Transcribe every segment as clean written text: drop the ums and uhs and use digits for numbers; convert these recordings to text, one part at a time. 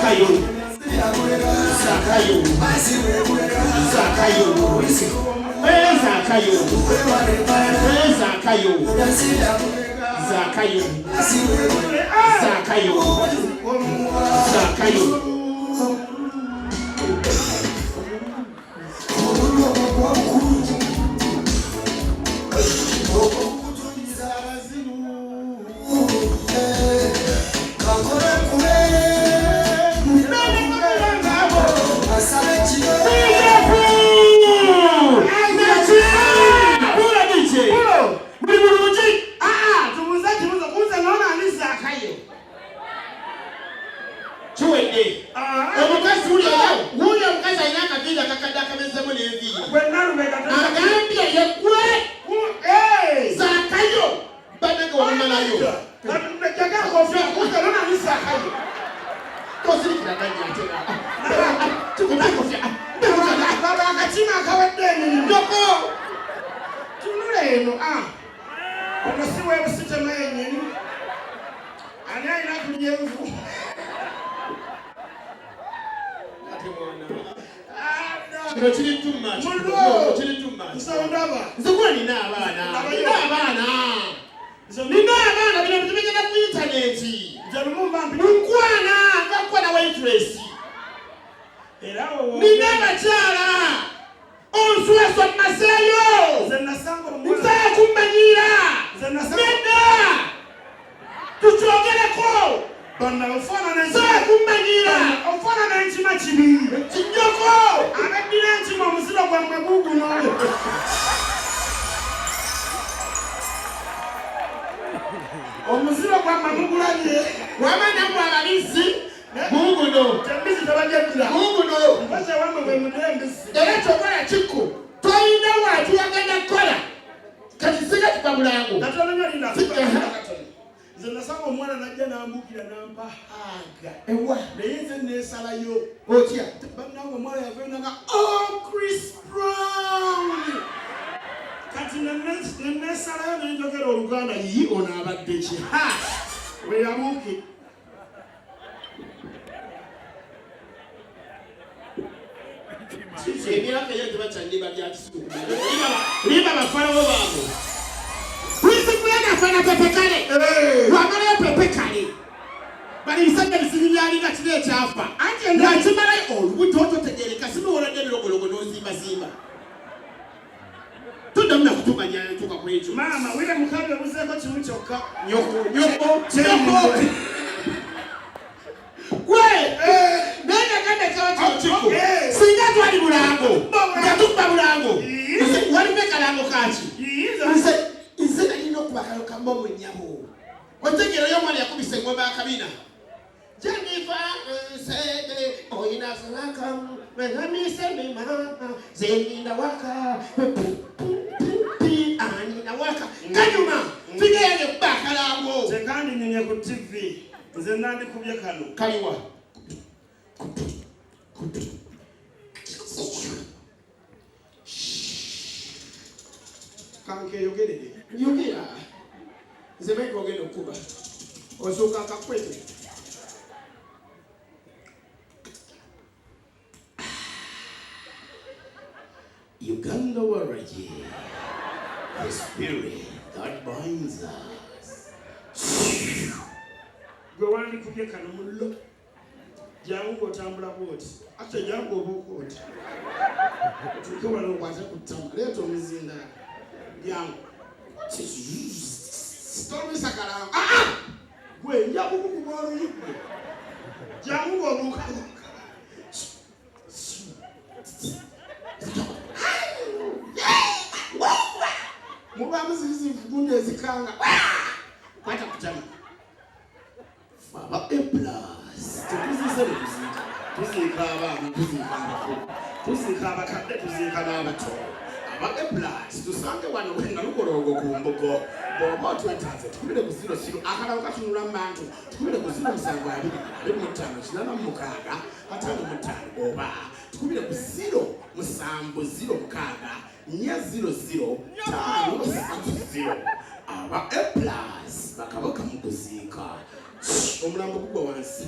Zaakayo. Zaakayo. Zaakayo. Zaakayo. Zaakayo. Zaakayo. Zaakayo. Zaakayo. Chiko, toina watu wagenda kola. Katisika tukabulangu. Zena sango mwana najja n'ambukira n'ampa haga. Ewa. Nayenze n'esalayo. Otya. Banango mwana yavenda nga Chris Brown. Kati n'esalayo n'enjogera Oluganda yi ono abadde ki. Ha! We yabuki. Emyaka yetu bachandiba bya kisuku. Liba bafana babo. Kusikuyana fana pepe kale. Wamala pepe kale. Bali bisanga bisinyali nga kile kyafa. Anje ndachimala olubutoto tegereka simu wala debilo gologo nozimba zimba. Tudamna kutumanya tuka kwetu. Mama wile mukabe muzeko chimuchoka. Nyoko. Nenda kanda chawa Chiko. Singa twali bulango. Ngatupa bulango. Wali meka lango kachi. Nze alino kubakalo kambo mwenyabo. Otegero yo mwana yakubise ngomba akabina. Jennifer said oina salaka when semi mama zenina waka anina waka kanyuma tigenge bakalango. Tekandi nyenye ku TV. Nze nandi kubye kano. Kaliwa. Kanke yogerere. Yogera. Zebe kogendo kuba. Osoka kakwete. Uganda warrior. The spirit that binds us. Go on kubye kano mullo. Jangu otambula boti. Ate jangu obokoti. Tukiwa no kwaza kutamba. Leto mizinda. Jangu. Stormy sakara. Gwe njabu kukubalo yikwe. Jangu obuka. Mubamu zizi fugunde zikanga. Kwata kutama. Baba plus. Tuzikaba kadde tuzikaba abato. Aba plus tusange wano wenga lukologo kumbogo. Bobo twetaze tukubire ku 00 akala katunula mbantu tukubire ku 07 25 kinana mukaga atano mutano oba tukubire ku 0 mukaga 00 5 aba plus bakaboka mukuzika omulambo kugwa wansi.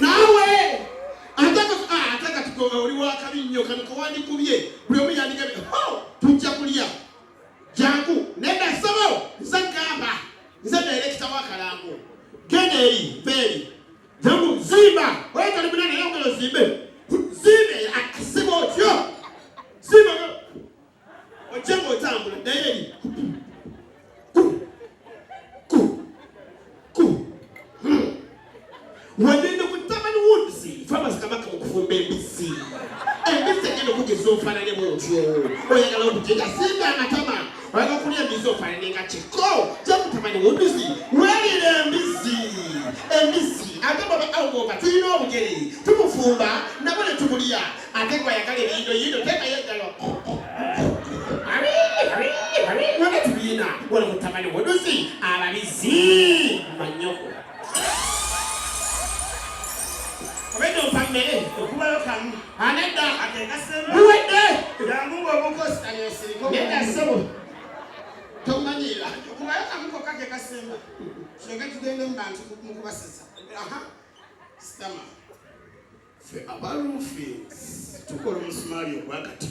nawe ataka tuko oli wakabinyo kano kawandikubye buli omu yandigabe tujja kulya jangu nedda ssebo nze gamba nze direkita wakalango genda eri beeri jangu zimba oyetali munene yongera ozimbe zimbe asiba otyo zimba ojjenga otambula naye eri wagenda kutamani woods farmers kabaka okufumba embisi embisi egenda okugeza ofaanane bwotyo oyagala okugenda simba amatama oyagala okulya embisi ofaanane nga Chiko jakutamani woods welira embisi ate baba awugoba tulina obugeri tumufumba nabo ne tumulya ate gwayagala ebiyindo tekayegalo wanga tubiina wala kutamani woods ababizi manyoko Wendo pamele okubayo kamu aneda atengasema wende yangu obukosi anyosiriko nenda sebo tomanyira okubayo kamu ko kake kasema shenge tugende mbantu mukubasisa stama fe abarufi tukolo musumali ogwakati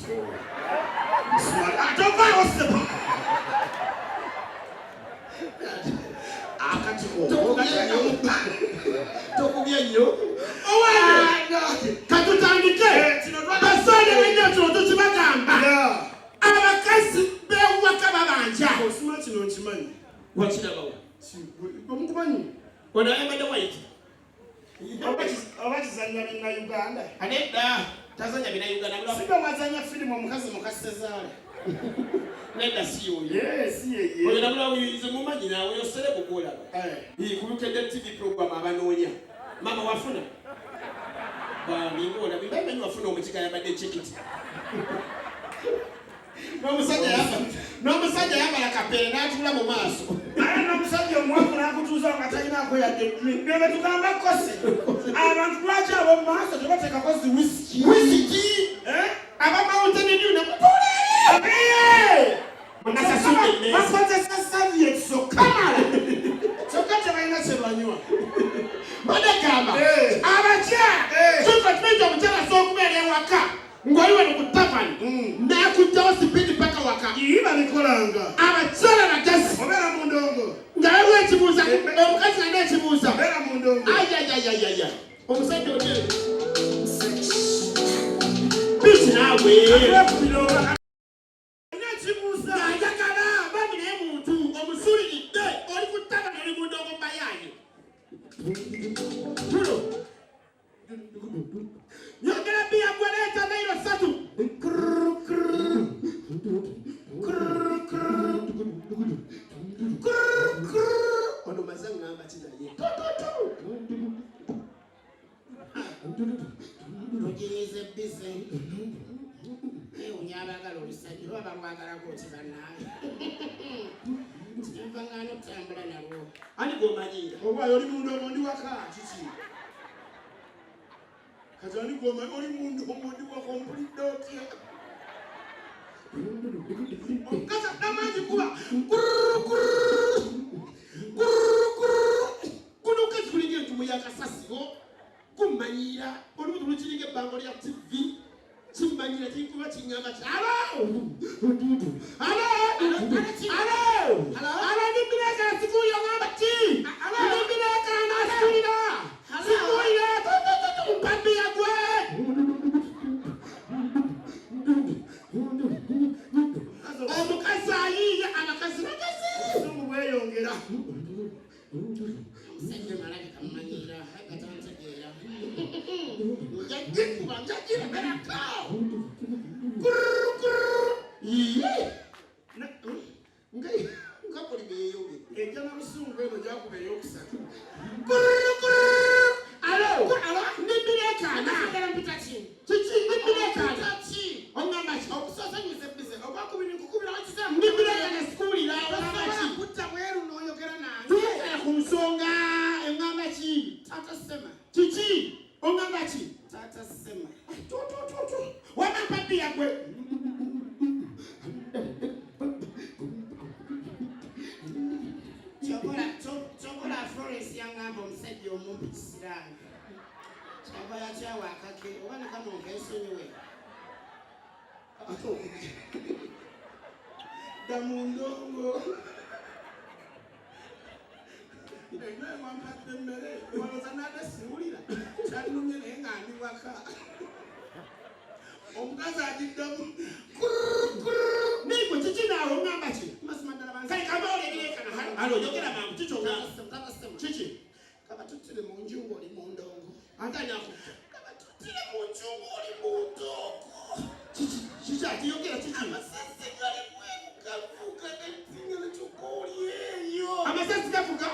musumali atovayo sebo tokubya nnyo katutandike basole wenyo kino tukibagamba abakazi bewaka babanja osima kino nkimanyi wakirabawo omukumanyi onayambadde waiti oba kizannya bina Uganda anedda tazanya bina Uganda siba wazanya firimu omukazi mukasezaala Nenda siyo ye. Oyo nabula uyize mumanyi nawe oyo sele bugola. Kulukedde TV program abanoonya. Mama wafuna. Ba mingola bimenyi wafuna omukika yabadde chikiti. N'omusajja yambala kapere n'atula mu maaso. N'omusajja omwavu n'akutuuza nga talina akoyadde. Bebe tugamba kose. Abantu lwaki abo mu maaso tebateekako zi wisiki. Abamawuntani ndiyo namutuule. Bakozesa Soviet sokamala kyokka tebalina kyebanywa badagamba abaca kyokka kimenja omukyala sokubeera ewaka ng'oli wano ku tavani n'akujjawo sipidi paka waka babikolanga abakyala bagazi obeera mu ndongo nga waliwo ekibuuza omukazi nana ekibuuza obeera mu ndongo ayayayayaya omusajja odere bisi naawe Yogera bia gweleta na ilo satu. Ono mazanga amachina ye. Ojirize bise. Unyabagala olusajja oba bamwagala koti bannaye. Mpangano kutambula nabo. Ani gomanyira. Oba oli mundu omundi waka kiki. Kazani goma oli mundu omundi wa complete dot. Kaza namanyi kuba. Kuno kazulinge tumuyaka sasigo. Kumanyira oli mundu kiringe bango ya TV. Chimbanyira chikuba chinyama chalo. Hello, nimbireka siku yongamba chi. Nimbireka na skulira. Siku ya mpambi ya gwe. Omukazi ayiye abakazi bakazi. Sungu weyongera. Sende malaki kamanyira hakatantegera. Njagikuba beraka. Iye. Ngai ngakoli beyoge. Ejana musungu eno jakube yokusatu. Alo, nimbireka na ngala mpitachi. Chichi nimbireka na chi. Ongamba chi okusasa nyise bize. Obakubiri nkukubira wachiza. Nimbireka na skuli la ongamba chi. Kutta bweru noyogera na. Tuye kunsonga ongamba chi. Tata sema. Chichi ongamba chi. Tata sema. Tu. Wana papi yakwe. Chokola Florence yangamba omusajja omumpi kisirani. ke obane kama ongensonyiwe damundongo Enjoy one pack them mere. One was another simulina. Chanumye nenga ni waka. Omukaza adiddamu. Niko chichina ngamba chi. Masimandala banza. Kale kama olebeleka na hano. Alo yogera mangu chicho ngamba. Chichi. Kaba tutile mu njungo li mu ndongo. Antanya ko. Kaba tutile mu njungo li mu ndongo. Chichi. Chichi atiyogera chichi. Amasasi gali mwe kavuka n'entinga n'chukoli eyo. Amasasi kavuka